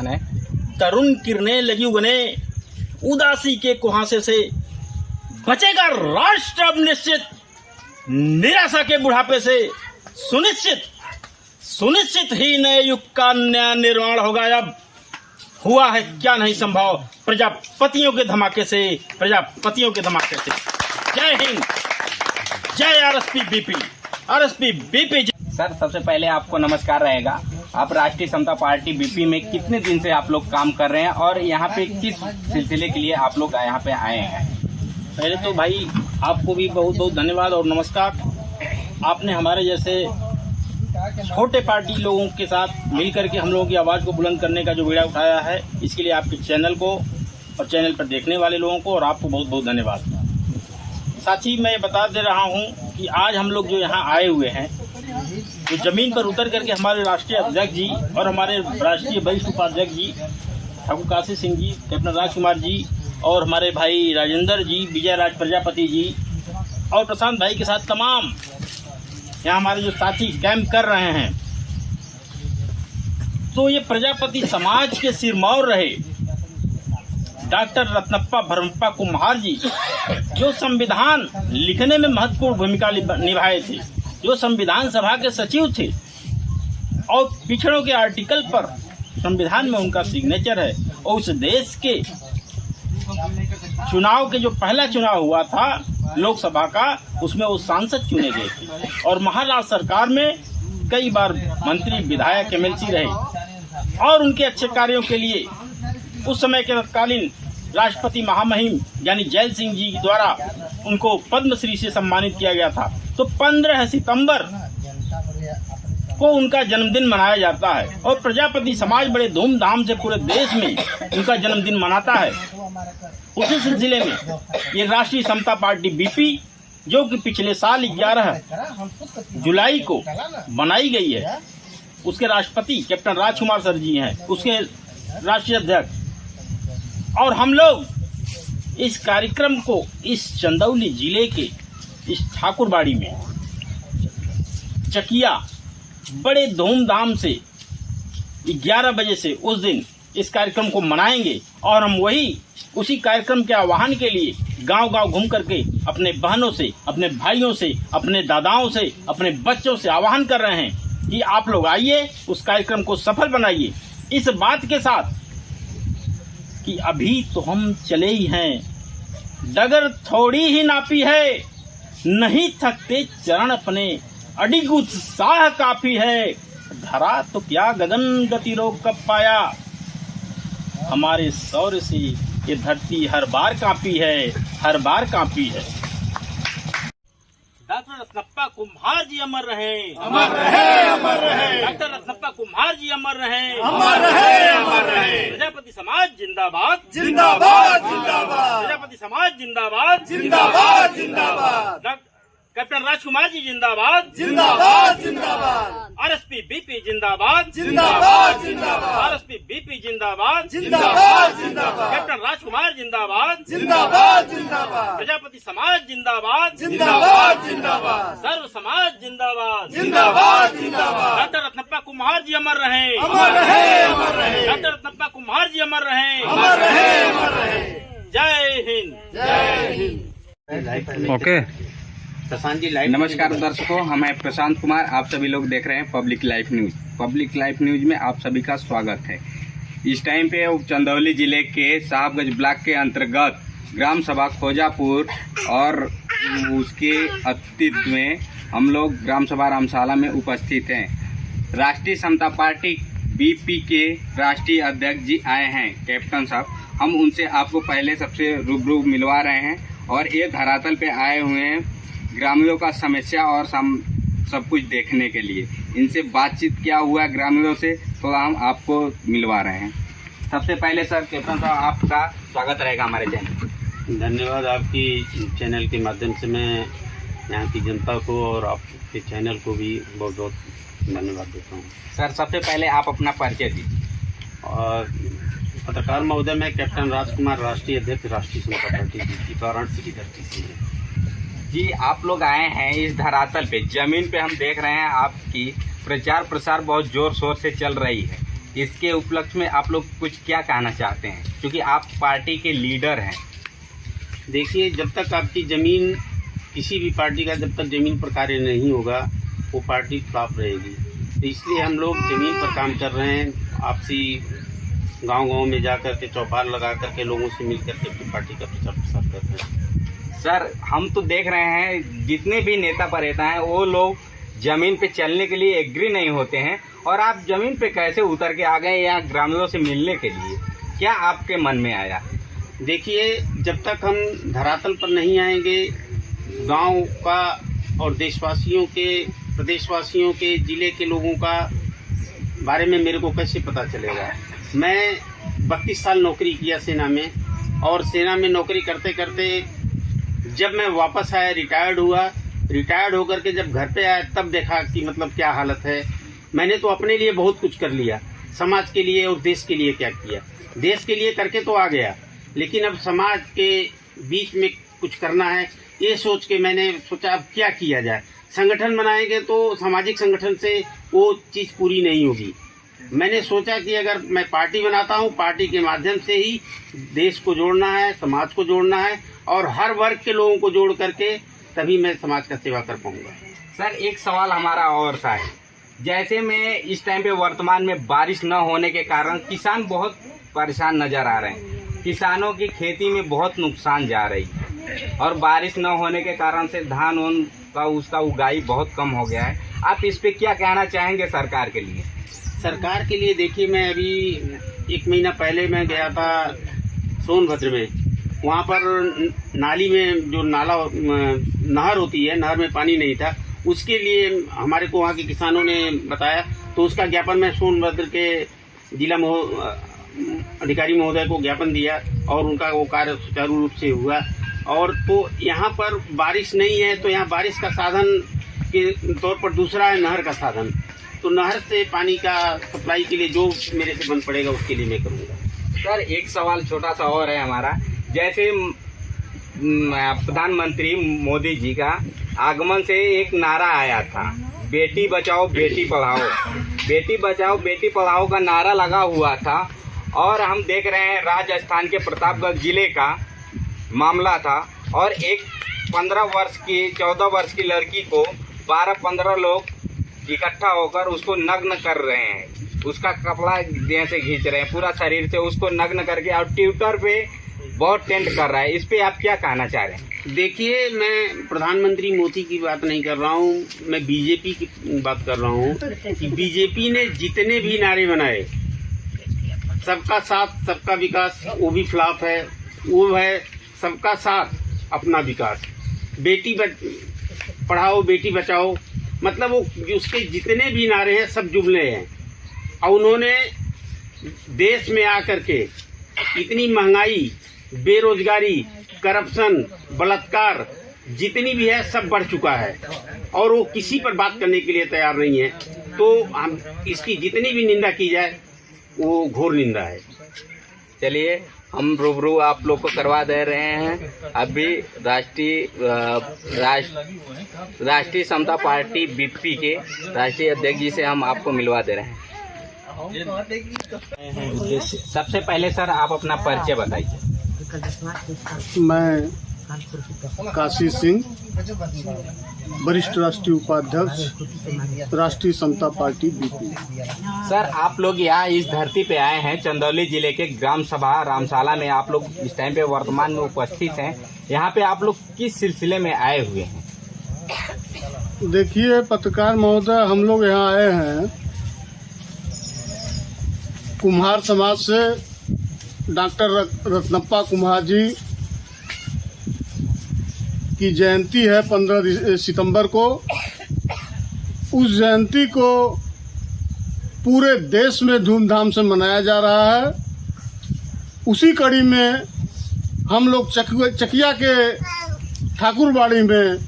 स्थान है। तरुण किरणें लगी उगने उदासी के कुहासे से, बचेगा राष्ट्र अब निश्चित निराशा के बुढ़ापे से। सुनिश्चित ही नए युग का नया निर्माण होगा। अब हुआ है क्या नहीं संभव प्रजापतियों के धमाके से। जय हिंद, जय आरएसपी बीपी। सर, सबसे पहले आपको नमस्कार रहेगा। आप राष्ट्रीय समता पार्टी बीपी में कितने दिन से आप लोग काम कर रहे हैं और यहाँ पे किस सिलसिले के लिए आप लोग यहाँ पे आए हैं? पहले तो भाई आपको भी बहुत बहुत धन्यवाद और नमस्कार। आपने हमारे जैसे छोटे पार्टी लोगों के साथ मिलकर के हम लोगों की आवाज़ को बुलंद करने का जो बीड़ा उठाया है, इसके लिए आपके चैनल को और चैनल पर देखने वाले लोगों को और आपको बहुत बहुत धन्यवाद। साथ ही मैं बता दे रहा हूं कि आज हम लोग जो यहाँ आए हुए हैं, जो जमीन पर उतर करके हमारे राष्ट्रीय अध्यक्ष जी और हमारे राष्ट्रीय वरिष्ठ उपाध्यक्ष जी ठाकुर काशी सिंह जी, कैप्टन राजकुमार जी और हमारे भाई राजेंद्र जी, विजय राज प्रजापति जी और प्रशांत भाई के साथ तमाम यहाँ हमारे जो साथी कैंप कर रहे हैं, तो ये प्रजापति समाज के सिरमौर रहे डॉक्टर रत्नप्पा भरमप्पा कुम्हार जी, जो संविधान लिखने में महत्वपूर्ण भूमिका निभाए थे, जो संविधान सभा के सचिव थे और पिछड़ों के आर्टिकल पर संविधान में उनका सिग्नेचर है। और उस देश के चुनाव के जो पहला चुनाव हुआ था लोकसभा का, उसमें वो सांसद चुने गए थे और महाराष्ट्र सरकार में कई बार मंत्री, विधायक, एमएलसी रहे और उनके अच्छे कार्यों के लिए उस समय के तत्कालीन राष्ट्रपति महामहिम यानी जैल सिंह जी द्वारा उनको पद्मश्री से सम्मानित किया गया था। तो 15 सितंबर को उनका जन्मदिन मनाया जाता है और प्रजापति समाज बड़े धूमधाम से पूरे देश में उनका जन्मदिन मनाता है। उसी सिलसिले में ये राष्ट्रीय समता पार्टी बीपी, जो कि पिछले साल 11 जुलाई को बनाई गई है, उसके राष्ट्रपति कैप्टन राजकुमार सर जी हैं, उसके राष्ट्रीय अध्यक्ष। और हम लोग इस कार्यक्रम को इस चंदौली जिले के इस ठाकुरबाड़ी में चकिया बड़े धूमधाम से 11 बजे से उस दिन इस कार्यक्रम को मनाएंगे और हम उसी कार्यक्रम के आह्वान के लिए गांव-गांव घूम करके अपने बहनों से, अपने भाइयों से, अपने दादाओं से, अपने बच्चों से आह्वान कर रहे हैं कि आप लोग आइए, उस कार्यक्रम को सफल बनाइए, इस बात के साथ कि अभी तो हम चले ही हैं, डगर थोड़ी ही नापी है, नहीं थकते चरण अपने, अडिग उत्साह काफी है, धरा तो क्या गगन गति रोक कब पाया, हमारे शौर्य से ये धरती हर बार कांपी है। डॉक्टर रत्नप्पा कुम्हार जी अमर रहे, डॉक्टर रत्नप्पा कुम्हार जी अमर रहे। प्रजापति समाज जिंदाबाद, प्रजापति समाज जिंदाबाद। कैप्टन राजकुमार जी जिंदाबाद, आरएसपी बीपी जिंदाबाद, आरएसपी बीपी जिंदाबाद, कैप्टन राजकुमार जिंदाबाद, प्रजापति समाज जिंदाबाद, सर्व समाज जिंदाबाद। डॉक्टर रत्नप्पा कुम्हार जी अमर रहे, डॉक्टर रत्नप्पा कुम्हार जी अमर रहे। जय हिंद। Okay Prashant ji live. नमस्कार दर्शकों, हम हैं प्रशांत कुमार। आप सभी लोग देख रहे हैं पब्लिक लाइफ न्यूज में आप सभी का स्वागत है। इस टाइम पे चंदौली जिले के साहबगंज ब्लॉक के अंतर्गत ग्राम सभा खोजापुर और उसके अतिथि में हम लोग ग्राम सभा रामशाला में उपस्थित हैं। राष्ट्रीय समता पार्टी बीपी के राष्ट्रीय अध्यक्ष जी आए हैं, कैप्टन साहब। हम उनसे आपको पहले सबसे रूबरू मिलवा रहे हैं और ये धरातल पे आए हुए हैं ग्रामीणों का समस्या और सब कुछ देखने के लिए। इनसे बातचीत क्या हुआ ग्रामीणों से, तो हम आपको मिलवा रहे हैं। सबसे पहले सर, कैप्टन साहब आपका स्वागत रहेगा हमारे चैनल। धन्यवाद। आपकी चैनल के माध्यम से मैं यहाँ की जनता को और आपके चैनल को भी बहुत बहुत धन्यवाद देता हूँ। सर, सबसे पहले आप अपना परिचय दीजिए। और पत्रकार महोदय, मैं कैप्टन राजकुमार, राष्ट्रीय अध्यक्ष राष्ट्रीय समता पार्टी की वाराणसी की धरती से है। जी, आप लोग आए हैं इस धरातल पे, जमीन पे हम देख रहे हैं आपकी प्रचार प्रसार बहुत जोर शोर से चल रही है। इसके उपलक्ष्य में आप लोग कुछ क्या कहना चाहते हैं, क्योंकि आप पार्टी के लीडर हैं। देखिए, जब तक आपकी ज़मीन, किसी भी पार्टी का जब तक ज़मीन पर कार्य नहीं होगा वो पार्टी फ्लॉप रहेगी। तो इसलिए हम लोग ज़मीन पर काम कर रहे हैं, आपसी गांव-गांव में जा कर के चौपाल लगा कर के लोगों से मिल कर के अपनी पार्टी का प्रचार प्रसार कर रहे हैं। सर, हम तो देख रहे हैं जितने भी नेता परेता हैं वो लोग ज़मीन पे चलने के लिए एग्री नहीं होते हैं, और आप ज़मीन पे कैसे उतर के आ गए यहाँ ग्रामीणों से मिलने के लिए? क्या आपके मन में आया? देखिए, जब तक हम धरातल पर नहीं आएंगे, गांव का और देशवासियों के, प्रदेशवासियों के, जिले के लोगों का बारे में मेरे को कैसे पता चलेगा। मैं 32 साल नौकरी किया सेना में, और सेना में नौकरी करते करते जब मैं वापस आया, रिटायर्ड होकर के जब घर पे आया तब देखा कि मतलब क्या हालत है। मैंने तो अपने लिए बहुत कुछ कर लिया, समाज के लिए और देश के लिए क्या किया। देश के लिए करके तो आ गया, लेकिन अब समाज के बीच में कुछ करना है, ये सोच के मैंने सोचा अब क्या किया जाए। संगठन बनाएंगे तो सामाजिक संगठन से वो चीज़ पूरी नहीं होगी। मैंने सोचा कि अगर मैं पार्टी बनाता हूँ, पार्टी के माध्यम से ही देश को जोड़ना है, समाज को जोड़ना है, और हर वर्ग के लोगों को जोड़ करके तभी मैं समाज का सेवा कर पाऊंगा। सर, एक सवाल हमारा और सा है, जैसे में इस टाइम पे वर्तमान में बारिश न होने के कारण किसान बहुत परेशान नजर आ रहे हैं। किसानों की खेती में बहुत नुकसान जा रही है, और बारिश न होने के कारण से धान उन का उसका उगाई बहुत कम हो गया है। आप इस पे क्या कहना चाहेंगे सरकार के लिए? सरकार के लिए देखिए, मैं अभी 1 महीना पहले मैं गया था सोनभद्र में। वहाँ पर नाली में जो नहर होती है, नहर में पानी नहीं था, उसके लिए हमारे को वहाँ के किसानों ने बताया, तो उसका ज्ञापन मैं सोनभद्र के जिला अधिकारी महोदय को ज्ञापन दिया, और उनका वो कार्य सुचारू रूप से हुआ। और तो यहाँ पर बारिश नहीं है, तो यहाँ बारिश का साधन के तौर पर दूसरा है नहर का साधन। तो नहर से पानी का सप्लाई के लिए जो मेरे से बन पड़ेगा उसके लिए मैं करूँगा। सर, एक सवाल छोटा सा और है हमारा, जैसे प्रधानमंत्री मोदी जी का आगमन से एक नारा आया था, बेटी बचाओ बेटी पढ़ाओ। बेटी बचाओ बेटी पढ़ाओ का नारा लगा हुआ था, और हम देख रहे हैं राजस्थान के प्रतापगढ़ जिले का मामला था, और एक 14 वर्ष की लड़की को 12-15 लोग इकट्ठा होकर उसको नग्न कर रहे हैं, उसका कपड़ा देह से खींच रहे हैं, पूरा शरीर से उसको नग्न करके, और ट्विटर पे बहुत ट्रेंड कर रहा है। इस पे आप क्या कहना चाह रहे हैं? देखिए, मैं प्रधानमंत्री मोदी की बात नहीं कर रहा हूँ, मैं बीजेपी की बात कर रहा हूँ कि बीजेपी ने जितने भी नारे बनाए, सबका साथ सबका विकास, वो भी फ्लॉप है। वो है सबका साथ अपना विकास, बेटी पढ़ाओ बेटी बचाओ, मतलब वो उसके जितने भी नारे हैं सब जुमले हैं। और उन्होंने देश में आकर के इतनी महंगाई, बेरोजगारी, करप्शन, बलात्कार जितनी भी है सब बढ़ चुका है, और वो किसी पर बात करने के लिए तैयार नहीं है। तो हम इसकी जितनी भी निंदा की जाए वो घोर निंदा है। चलिए, हम रूबरू आप लोग को करवा दे रहे हैं। अभी राष्ट्रीय समता पार्टी बीपी के राष्ट्रीय अध्यक्ष जी से हम आपको मिलवा दे रहे हैं। सबसे पहले सर, आप अपना परिचय बताइए। मैं काशी सिंह, वरिष्ठ राष्ट्रीय उपाध्यक्ष, राष्ट्रीय समता पार्टी बीपी। सर, आप लोग यहाँ इस धरती पे आए हैं, चंदौली जिले के ग्राम सभा रामशाला में आप लोग इस टाइम पे वर्तमान में उपस्थित हैं। यहाँ पे आप लोग किस सिलसिले में आए हुए हैं? देखिए पत्रकार महोदय, हम लोग यहाँ आए हैं कुम्हार समाज से। डॉक्टर रत्नप्पा कुम्हार जी की जयंती है 15 सितंबर को। उस जयंती को पूरे देश में धूमधाम से मनाया जा रहा है। उसी कड़ी में हम लोग चकिया के ठाकुरबाड़ी में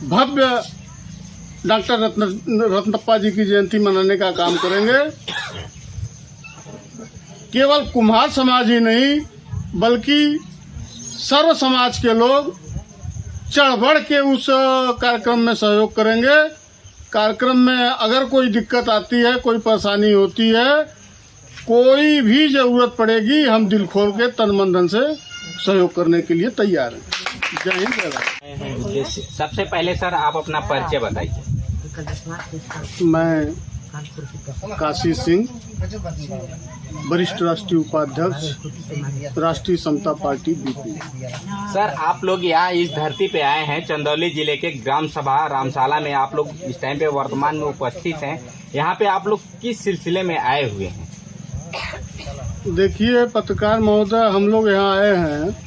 भव्य डॉक्टर रत्नप्पा जी की जयंती मनाने का काम करेंगे। केवल कुम्हार समाज ही नहीं, बल्कि सर्व समाज के लोग चढ़ बढ़ के उस कार्यक्रम में सहयोग करेंगे। कार्यक्रम में अगर कोई दिक्कत आती है, कोई परेशानी होती है, कोई भी जरूरत पड़ेगी हम दिल खोल के तन मन धन से सहयोग करने के लिए तैयार हैं। जय हिंद जय भारत। सबसे पहले सर आप अपना परिचय बताइए। मैं काशी सिंह, वरिष्ठ राष्ट्रीय उपाध्यक्ष, राष्ट्रीय समता पार्टी बीपी। सर आप लोग यहाँ इस धरती पे आए हैं, चंदौली जिले के ग्राम सभा रामशाला में आप लोग इस टाइम पे वर्तमान में उपस्थित हैं। यहाँ पे आप लोग किस सिलसिले में आए हुए हैं? देखिए पत्रकार महोदय, हम लोग यहाँ आए हैं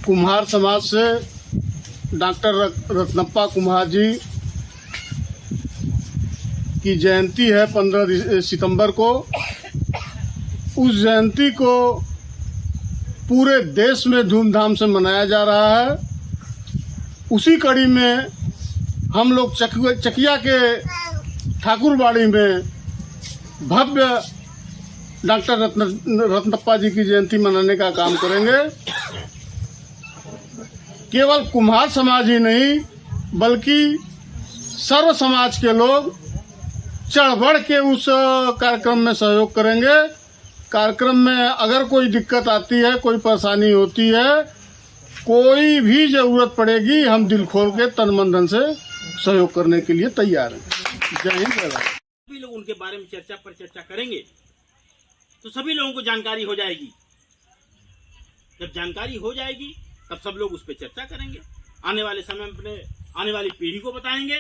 कुम्हार समाज से डॉक्टर रत्नप्पा कुम्हार जी की जयंती है 15 सितंबर को। उस जयंती को पूरे देश में धूमधाम से मनाया जा रहा है। उसी कड़ी में हम लोग चकिया के ठाकुरबाड़ी में भव्य डॉक्टर रत्नप्पा जी की जयंती मनाने का काम करेंगे। केवल कुम्हार समाज ही नहीं बल्कि सर्व समाज के लोग चढ़ बढ़ के उस कार्यक्रम में सहयोग करेंगे। कार्यक्रम में अगर कोई दिक्कत आती है, कोई परेशानी होती है, कोई भी जरूरत पड़ेगी हम दिल खोल के तन मन धन से सहयोग करने के लिए तैयार हैं। जय हिंद जय भारत। सभी लोग उनके बारे में चर्चा करेंगे तो सभी लोगों को जानकारी हो जाएगी। जब जानकारी हो जाएगी तब सब लोग उस पर चर्चा करेंगे, आने वाले समय में अपने आने वाली पीढ़ी को बताएंगे।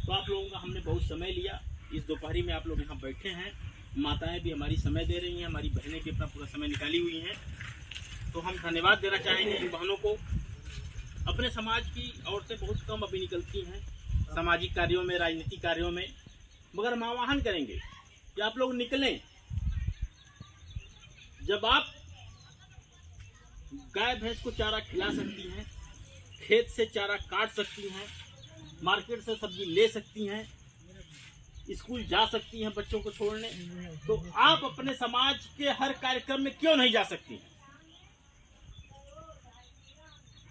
तो आप लोगों का हमने बहुत समय लिया। इस दोपहरी में आप लोग यहाँ बैठे हैं, माताएं भी हमारी समय दे रही हैं, हमारी बहनें भी अपना पूरा समय निकाली हुई हैं। तो हम धन्यवाद देना चाहेंगे इन बहनों को। अपने समाज की औरतें बहुत कम अभी निकलती हैं सामाजिक कार्यों में, राजनीतिक कार्यों में, मगर हम आह्वान करेंगे कि आप लोग निकलें। जब आप गाय भैंस को चारा खिला सकती हैं, खेत से चारा काट सकती हैं, मार्केट से सब्जी ले सकती हैं, स्कूल जा सकती हैं बच्चों को छोड़ने, तो आप अपने समाज के हर कार्यक्रम में क्यों नहीं जा सकती?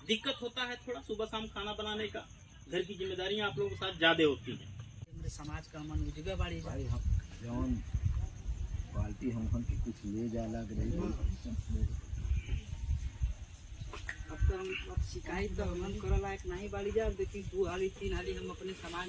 दिक्कत होता है थोड़ा सुबह शाम खाना बनाने का, घर की जिम्मेदारियां आप लोगों के साथ ज्यादा होती हैं। समाज का मन उजगा बाड़ी भाई हम जौन पार्टी हम के कुछ ले जा लग रही। अब तो हम शिकायत तो हम करल लायक नहीं बाड़ी जा। देखी 2 हाली 3 हाली हम अपने समाज